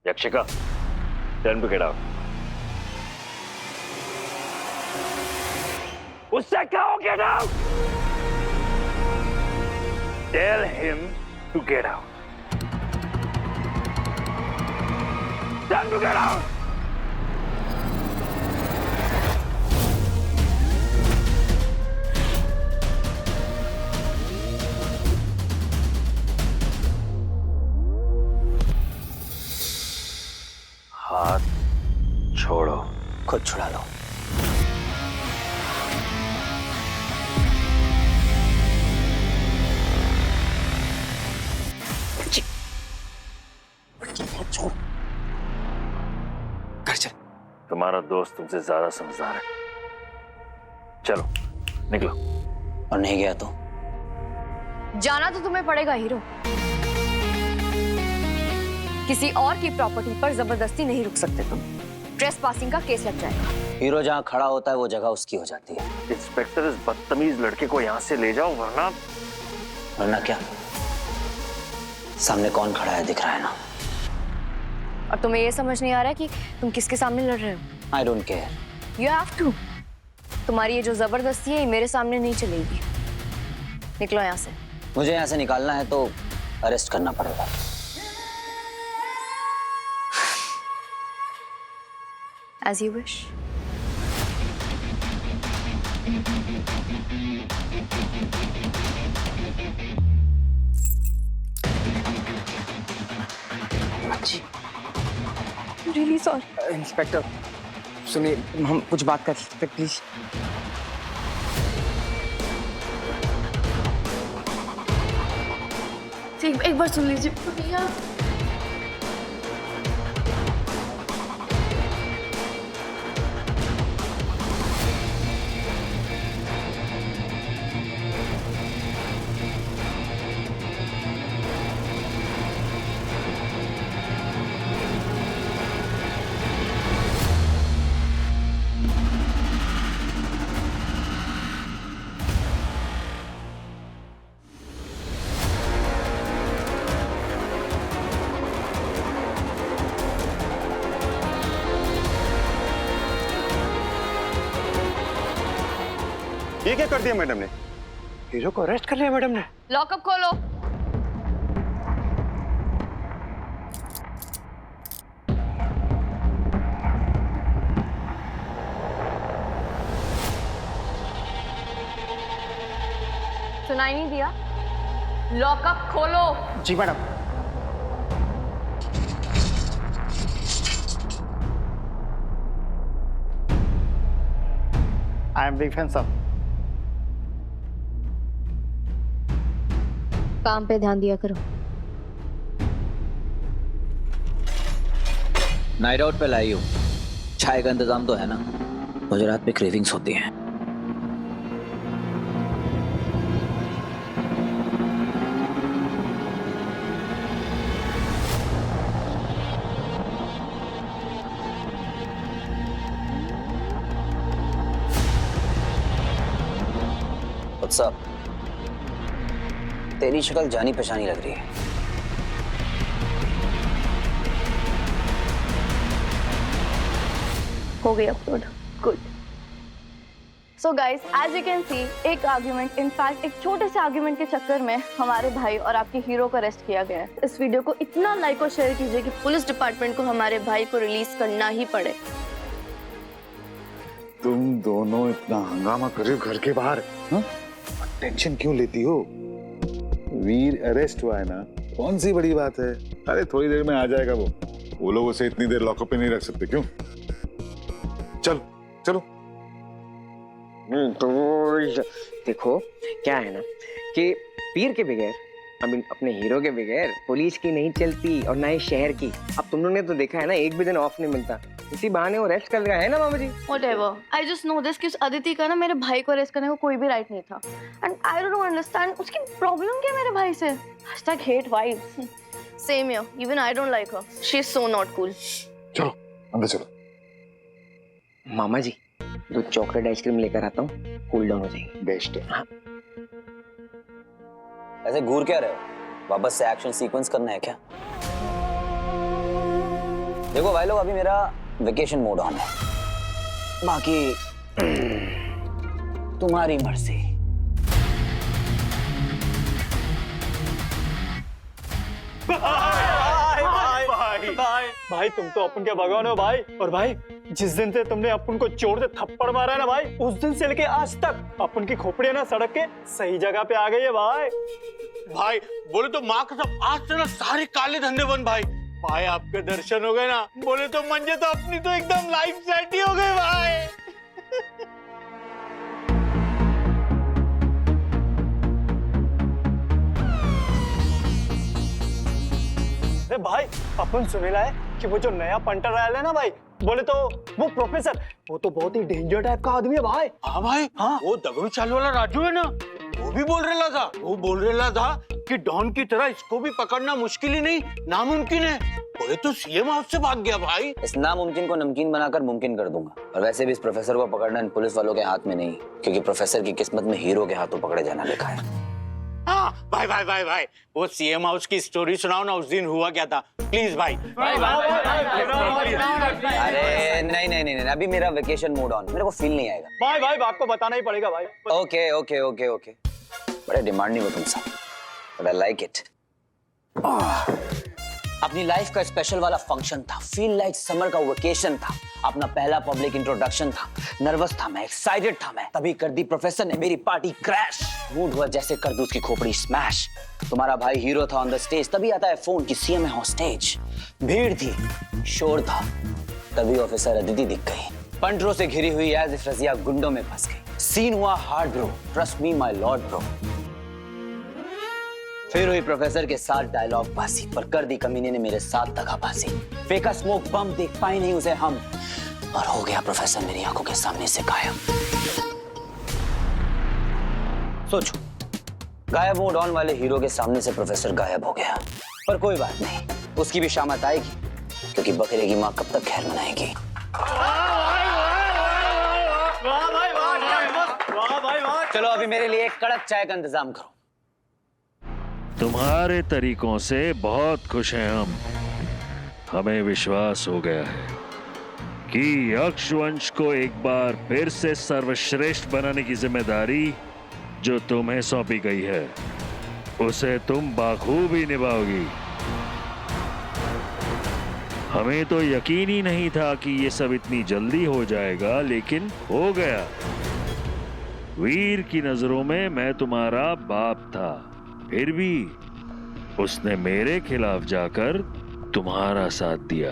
Yakshika, tell him to get out. उससे कहो get out. Tell him to get out. Tell him to get out. हाथ छोड़ो। खुद छुड़ा लो। छोड़। घर चल। तुम्हारा दोस्त तुमसे ज्यादा समझदार है। चलो निकलो। और नहीं गया तो? जाना तो तुम्हें पड़ेगा हीरो। किसी और की प्रॉपर्टी पर जबरदस्ती नहीं रुक सकते तुम। ट्रेस पासिंग का केस लग जाएगा। हीरो जहाँ खड़ा होता है वो जगह उसकी हो जाती है। इंस्पेक्टर, इस बदतमीज लड़के को यहाँ से ले जाओ वरना। वरना क्या? सामने कौन खड़ा है दिख रहा है ना। और तुम्हें ये समझ नहीं आ रहा है कि तुम किसके सामने लड़ रहे हो? I don't care. You have to. तुम्हारी ये जो जबरदस्ती है ये मेरे सामने नहीं चलेगी। निकलो यहाँ से। मुझे यहाँ से निकालना है तो अरेस्ट करना पड़ेगा। As you wish. Really sorry. Inspector सुनिए, हम कुछ बात कर सकते प्लीज? एक बार सुन लीजिए भैया। ये क्या कर दिया मैडम ने? हीरो को अरेस्ट कर लिया मैडम ने? लॉकअप खोलो। सुनाई नहीं दिया? लॉकअप खोलो। जी madam. I am big fan sir. काम पे ध्यान दिया करो। नाइट आउट पे लाई हूँ। चाय का इंतजाम तो है ना? मुझे रात में क्रेविंग्स होती हैं। What's up? तेरी शक्ल जानी पहचानी लग रही है। हो गई upload. Good. So guys, as you can see, एक आर्ग्यूमेंट, इनफैक्ट एक छोटे से आर्ग्यूमेंट के चक्कर में हमारे भाई और आपके हीरो को अरेस्ट किया गया है। इस वीडियो को इतना लाइक और शेयर कीजिए कि पुलिस डिपार्टमेंट को हमारे भाई को रिलीज करना ही पड़े। तुम दोनों इतना हंगामा कर रहे हो घर के बाहर, टेंशन क्यों लेती हो? वीर अरेस्ट हुआ है ना, कौन सी बड़ी बात है? अरे थोड़ी देर में आ जाएगा वो लोग उसे इतनी देर लॉकअप पे नहीं रख सकते। क्यों? चलो चलो। तो देखो क्या है ना कि पीर के बगैर, अपने हीरो के बगैर पुलिस की नहीं चलती और ना ही शहर की। अब तुम लोगों ने तो देखा है ना, एक भी दिन ऑफ नहीं मिलता। इसी बहाने वो रेस्ट कर रहा है ना मामा जी। Whatever. I just know this कि उस अदिति का ना मेरे भाई को अरेस्ट करने को कोई भी राइट नहीं था। And I don't understand उसकी प्रॉब्लम क्या है मेरे भाई से? #hate vibes. Same here. Even I don't like her. She's so not cool. चलो अंदर चलो। मामा जी, दो चॉकलेट आइसक्रीम लेकर आता हूँ, कूल डाउन हो जाएगी। बेस्ट है। हाँ। ऐसे घूर क्या रहे हो? वापस से एक्शन सीक्वेंस करना है क्या? देखो भाई लोग, अभी मेरा वेकेशन मोड ऑन है, बाकी तुम्हारी मर्जी। भाई तुम तो अपन के भगवान हो भाई। और भाई जिस दिन से तुमने अपन को जोर से थप्पड़ मारा है ना भाई, उस दिन से लेके आज तक अपन की खोपड़ियां ना सड़क के सही जगह पे आ गई है भाई। भाई बोले तो माँ कसम आज से ना सारे काले धंधे बंद भाई। भाई आपके दर्शन हो गए ना, बोले तो मंजे तो अपनी तो एकदम लाइफ सेट ही हो गए भाई। अरे भाई अपन सुनेला है कि वो जो नया पंटर आया है ना भाई, बोले तो वो प्रोफेसर, वो तो बहुत ही डेंजर टाइप का आदमी है भाई। हाँ भाई, हाँ वो दगड़ू चाल वाला राजू है ना, वो भी बोल रहा था, वो बोल रहा था कि डॉन की तरह इसको भी पकड़ना मुश्किल ही नहीं नामुमकिन है। बोले तो सीएम हाउस से भाग गया भाई। इस नामुमकिन को नमकीन बनाकर मुमकिन कर दूंगा। और वैसे भी इस प्रोफेसर को पकड़ना इन पुलिस वालों के हाथ में नहीं, क्योंकि प्रोफेसर की किस्मत में हीरो के हाथों पकड़े जाना लिखा है। हाँ भाई भाई भाई भाई, वो सीएम हाउस की स्टोरी सुनाओ ना, उस दिन हुआ क्या था प्लीज भाई। अरे नहीं नहीं नहीं, अभी मेरा वेकेशन मोड ऑन, मेरे को फील नहीं आएगा। भाई भाई आपको बताना ही पड़ेगा भाई। ओके ओके ओके ओके, बड़े डिमांडिंग हो तुम सब, बट आई लाइक इट। अपनी लाइफ का स्पेशल वाला फंक्शन था, फील लाइक समर का वेकेशन था, अपना पहला पब्लिक इंट्रोडक्शन था, नर्वस था मैं, एक्साइटेड था मैं, तभी कर दी प्रोफेसर ने मेरी पार्टी क्रैश। मूड हुआ जैसे कर दूं उसकी खोपड़ी स्मैश। तुम्हारा भाई हीरो था ऑन द स्टेज, तभी आता है फोन कि सीएम है हॉस्टेज। भीड़ थी, शोर था, तभी ऑफिसर अदिति दिख गई, पंटरों से घिरी हुई एज इफ रजिया गुंडों में फंस गई। सीन हुआ hard bro, trust me my Lord bro. फिर हुई प्रोफेसर के साथ डायलॉग बाजी, पर कर दी कमीने ने मेरे साथ दगाबाजी। फेंका स्मोक बम, देख पाए नहीं उसे हम, और हो गया प्रोफेसर मेरी आंखों के सामने से गायब। सोचो, गायब मोड ऑन वाले हीरो के सामने से प्रोफेसर गायब हो गया, पर कोई बात नहीं, उसकी भी शामत आएगी, क्योंकि बकरे की माँ कब तक खैर मनाएगी। चलो अभी मेरे लिए एक कड़क चाय का इंतजाम करो। तुम्हारे तरीकों से बहुत खुश हैं हम। हमें विश्वास हो गया है कि यक्षवंश को एक बार फिर से सर्वश्रेष्ठ बनाने की जिम्मेदारी जो तुम्हें सौंपी गई है, उसे तुम बाखूबी निभाओगी। हमें तो यकीन ही नहीं था कि ये सब इतनी जल्दी हो जाएगा, लेकिन हो गया। वीर की नजरों में मैं तुम्हारा बाप था, फिर भी उसने मेरे खिलाफ जाकर तुम्हारा साथ दिया।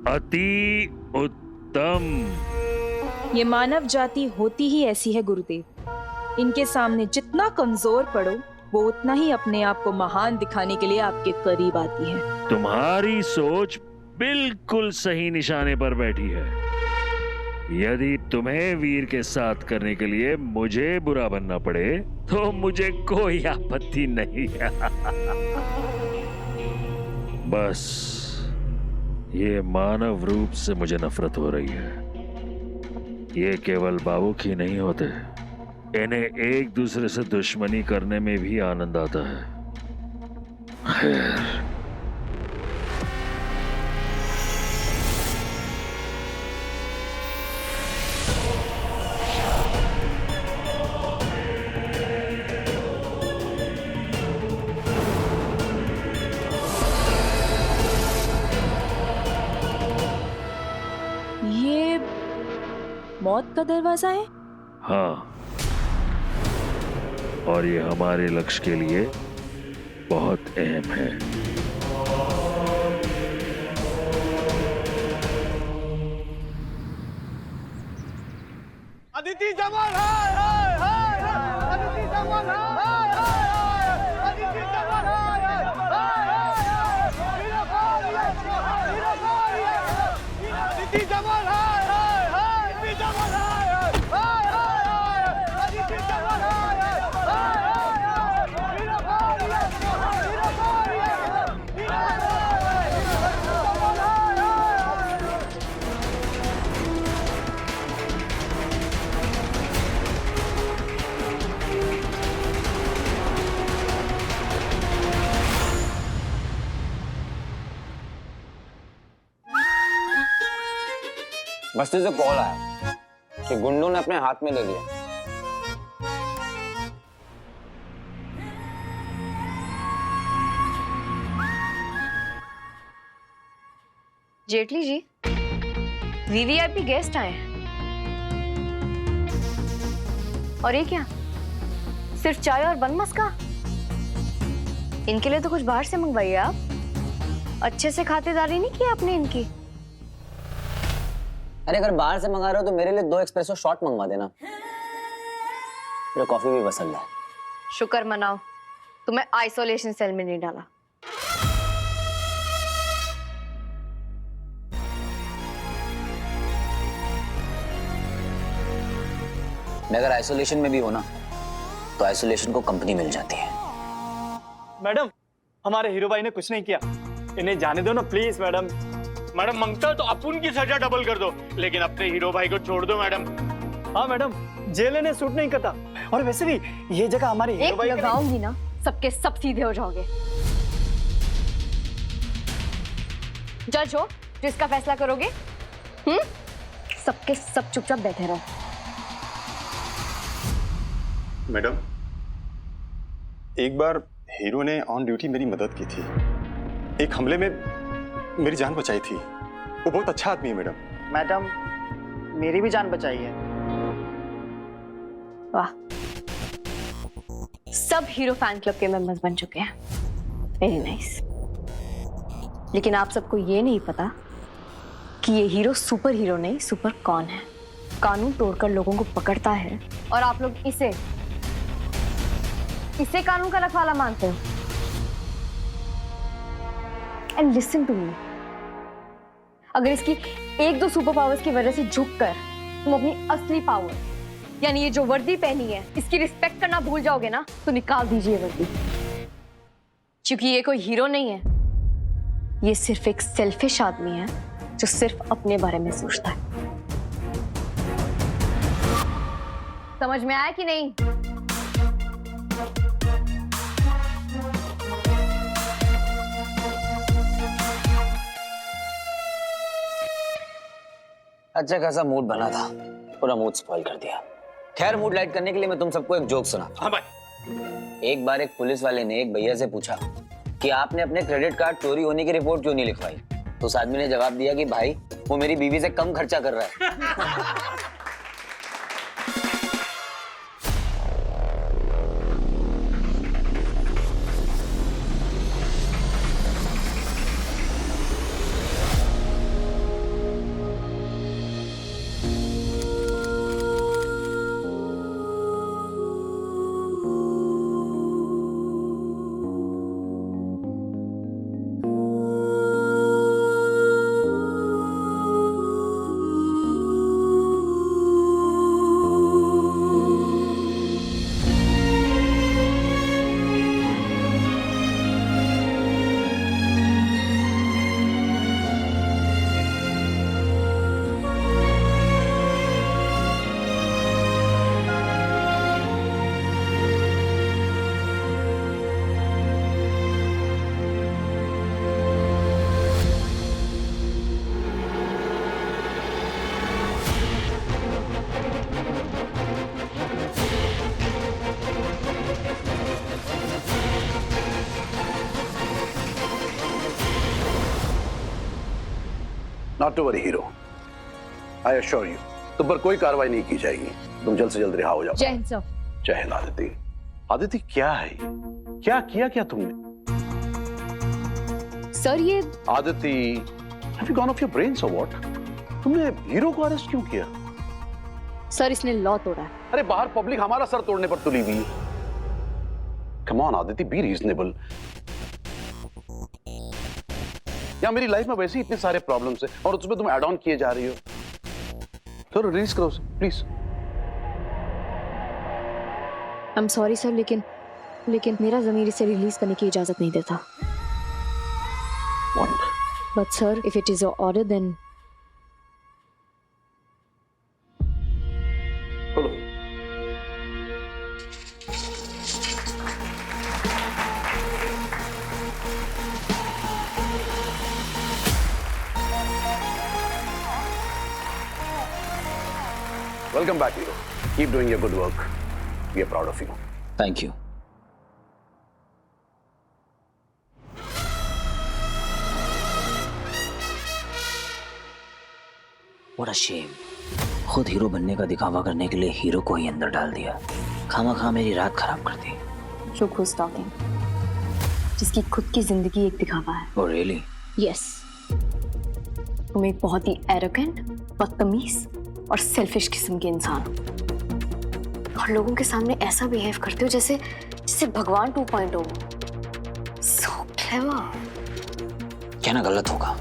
अति उत्तम। ये मानव जाति होती ही ऐसी है गुरुदेव। इनके सामने जितना कमजोर पड़ो, वो उतना ही अपने आप को महान दिखाने के लिए आपके करीब आती है। तुम्हारी सोच बिल्कुल सही निशाने पर बैठी है। यदि तुम्हें वीर के साथ करने के लिए मुझे बुरा बनना पड़े तो मुझे कोई आपत्ति नहीं है। बस ये मानव रूप से मुझे नफरत हो रही है। ये केवल भावुक ही नहीं होते, इन्हें एक दूसरे से दुश्मनी करने में भी आनंद आता है। खैर, ये मौत का दरवाजा है। हाँ, और ये हमारे लक्ष्य के लिए बहुत अहम है। अदिति जवान हाय हाय हाय हाय, अदिति जवान हाय हाय हाय, अदिति जवान हाय हाय हाय, हीरो बोलिए, हीरो बोलिए, अदिति जवान हाय हाय हाय, अदिति जवान हाय हाय हाय, अदिति जवान हाय हाय हाय, हीरो बोलिए, हीरो बोलिए, बस्ती से कॉल आया कि गुंडों ने अपने हाथ में ले लिया। जेटली जी, वीवीआईपी गेस्ट आए हैं। और ये क्या, सिर्फ चाय और बन मस्का? इनके लिए तो कुछ बाहर से मंगवाइए आप। अच्छे से खातिरदारी नहीं की आपने इनकी। अरे अगर बाहर से मंगा रहे हो तो मेरे लिए 2 एस्प्रेसो शॉट मंगवा देना। मेरे कॉफी भी पसंद है। शुक्र मनाओ तुम्हें आइसोलेशन सेल में नहीं डाला। मैं अगर आइसोलेशन में भी हो ना तो आइसोलेशन को कंपनी मिल जाती है। मैडम, हमारे हीरो भाई ने कुछ नहीं किया, इन्हें जाने दो ना प्लीज। मैडम मैडम मांगता तो अपन की सजा डबल कर दो, लेकिन अपने हीरो भाई को छोड़ दो मैडम। हाँ मैडम, जेल ने सूट नहीं करता। और वैसे भी ये जगह हमारे हीरो भाई लगाऊंगी ना, सबके सब सीधे हो जाओगे। जज हो जो इसका फैसला करोगे। सबके सब चुपचाप बैठे रहो। मैडम, एक बार हीरो ने ऑन ड्यूटी मेरी मदद की थी। एक हमले में मेरी जान बचाई थी। वो बहुत अच्छा आदमी है मैडम। मैडम, मेरी भी जान बचाई है। वाह, सब हीरो फैन क्लब के मेंबर्स बन चुके हैं। Very nice. लेकिन आप सबको ये नहीं पता कि ये हीरो सुपर हीरो नहीं, सुपर कौन है। कानून तोड़कर लोगों को पकड़ता है और आप लोग इसे कानून का रखवाला मानते हो। एंड लिसन टू मी, अगर इसकी 1-2 सुपर पावर्स की वजह से झुककर तुम अपनी असली पावर यानी ये जो वर्दी पहनी है इसकी रिस्पेक्ट करना भूल जाओगे ना, तो निकाल दीजिए वर्दी। क्योंकि ये कोई हीरो नहीं है, ये सिर्फ एक सेल्फिश आदमी है जो सिर्फ अपने बारे में सोचता है। समझ में आया कि नहीं? अच्छा खासा मूड बना था, पूरा मूड स्पॉइल कर दिया। खैर, मूड लाइट करने के लिए मैं तुम सबको एक जोक सुनाता हूं। हाँ भाई। एक बार एक पुलिस वाले ने एक भैया से पूछा कि आपने अपने क्रेडिट कार्ड चोरी होने की रिपोर्ट क्यों नहीं लिखवाई? तो उस आदमी ने जवाब दिया कि भाई वो मेरी बीवी से कम खर्चा कर रहा है। Not to worry hero, I assure you तुम पर कोई कार्रवाई नहीं की जाएगी। तुम जल्द से जल्द रिहा हो जाओ। जय हिंद सर। जय हिंद आदिति। आदिति क्या है, क्या किया क्या तुमने? सर ये Aditi, have you gone off your brains or what? तुमने हीरो को अरेस्ट क्यों किया? सर इसने लॉ तोड़ा है। अरे बाहर पब्लिक हमारा सर तोड़ने पर तुली हुई है। Come on Aditi, be reasonable. या मेरी लाइफ में वैसे ही इतने सारे प्रॉब्लम्स हैं और उसमें तुम ऐड ऑन किए जा रही हो। तो रिलीज करो please. I am sorry sir, लेकिन मेरा ज़मीर इसे रिलीज करने की इजाजत नहीं देता। But sir, if it is your order then बोलो। Welcome back hero, keep doing your good work, we are proud of you. Thank you. What a shame. खुद हीरो बनने का दिखावा करने के लिए हीरो को ही अंदर डाल दिया। खामा मेरी रात खराब कर दी। Look who's talking. जिसकी खुद की जिंदगी एक दिखावा है। Oh really? Yes. तुम एक बहुत ही एरोगेंट, बदतमीज और सेल्फिश किस्म के इंसान हो और लोगों के सामने ऐसा बिहेव करते हो जैसे भगवान 2.0। So clever. कहना गलत होगा,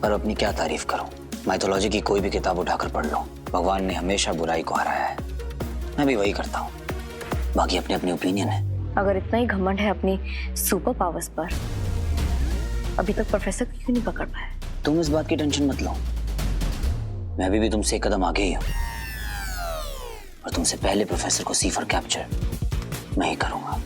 पर अपनी क्या तारीफ करूं। माइथोलॉजी की कोई भी किताब उठाकर पढ़ लो, भगवान ने हमेशा बुराई को हराया है। मैं भी वही करता हूँ, बाकी अपनी अपनी ओपिनियन है। अगर इतना ही घमंड है अपनी सुपर पावर्स पर, अभी तक प्रोफेसर को क्यों नहीं पकड़ पाए? तुम इस बात की टेंशन मत लो, मैं अभी भी तुमसे एक कदम आगे ही हूँ और तुमसे पहले प्रोफेसर को सी फॉर कैप्चर मैं ही करूंगा।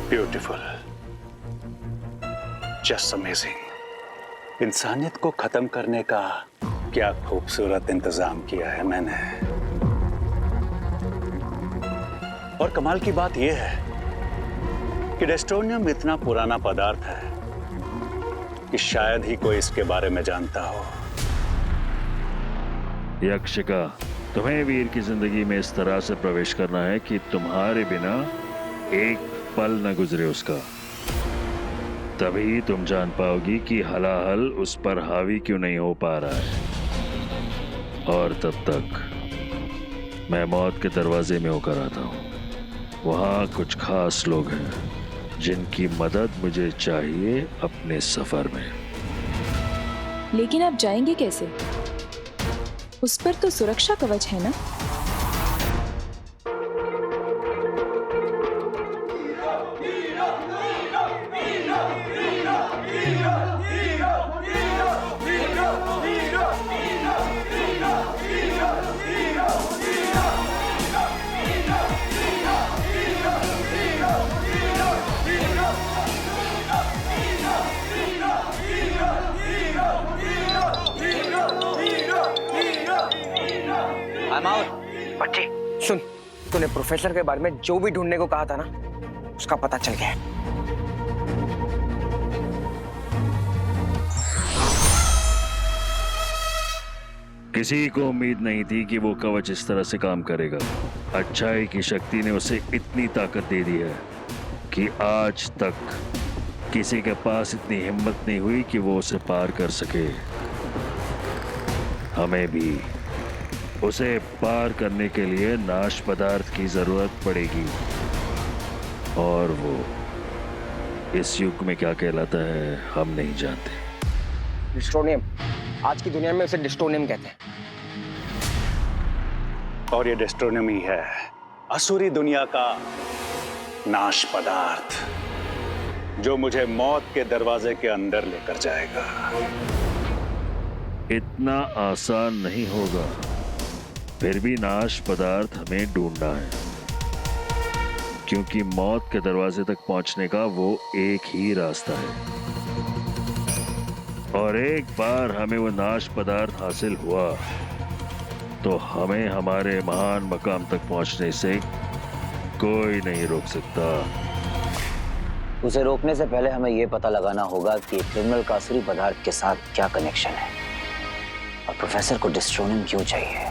Beautiful, just amazing. इंसानियत को खत्म करने का क्या खूबसूरत इंतजाम किया है मैंने। और कमाल की बात यह है कि डेस्टोनियम इतना पुराना पदार्थ है कि शायद ही कोई इसके बारे में जानता हो। यक्षिका, तुम्हें वीर की जिंदगी में इस तरह से प्रवेश करना है कि तुम्हारे बिना एक पल न गुजरे उसका। तभी तुम जान पाओगी कि हलाहल उस पर हावी क्यों नहीं हो पा रहा है। और तब तक मैं मौत के दरवाजे में होकर आता हूँ। वहाँ कुछ खास लोग हैं जिनकी मदद मुझे चाहिए अपने सफर में। लेकिन आप जाएंगे कैसे? उस पर तो सुरक्षा कवच है ना? बच्चे सुन, तूने प्रोफेसर के बारे में जो भी ढूंढने को कहा था ना, उसका पता चल गया। किसी को उम्मीद नहीं थी कि वो कवच इस तरह से काम करेगा। अच्छाई की शक्ति ने उसे इतनी ताकत दे दी है कि आज तक किसी के पास इतनी हिम्मत नहीं हुई कि वो उसे पार कर सके। हमें भी उसे पार करने के लिए नाश पदार्थ की जरूरत पड़ेगी। और वो इस युग में क्या कहलाता है हम नहीं जानते। डिस्टोनियम, आज की दुनिया में उसे डिस्टोनियम कहते हैं। और ये डेस्टोनियम ही है, असुरी दुनिया का नाश पदार्थ, जो मुझे मौत के दरवाजे के अंदर लेकर जाएगा। इतना आसान नहीं होगा, फिर भी नाश पदार्थ हमें ढूंढना है, क्योंकि मौत के दरवाजे तक पहुंचने का वो एक ही रास्ता है। और एक बार हमें वो नाश पदार्थ हासिल हुआ तो हमें हमारे महान मकाम तक पहुंचने से कोई नहीं रोक सकता। उसे रोकने से पहले हमें यह पता लगाना होगा कि क्रिमिनल का असुरी पदार्थ के साथ क्या कनेक्शन है और प्रोफेसर को डिस्ट्रोनियम क्यों चाहिए।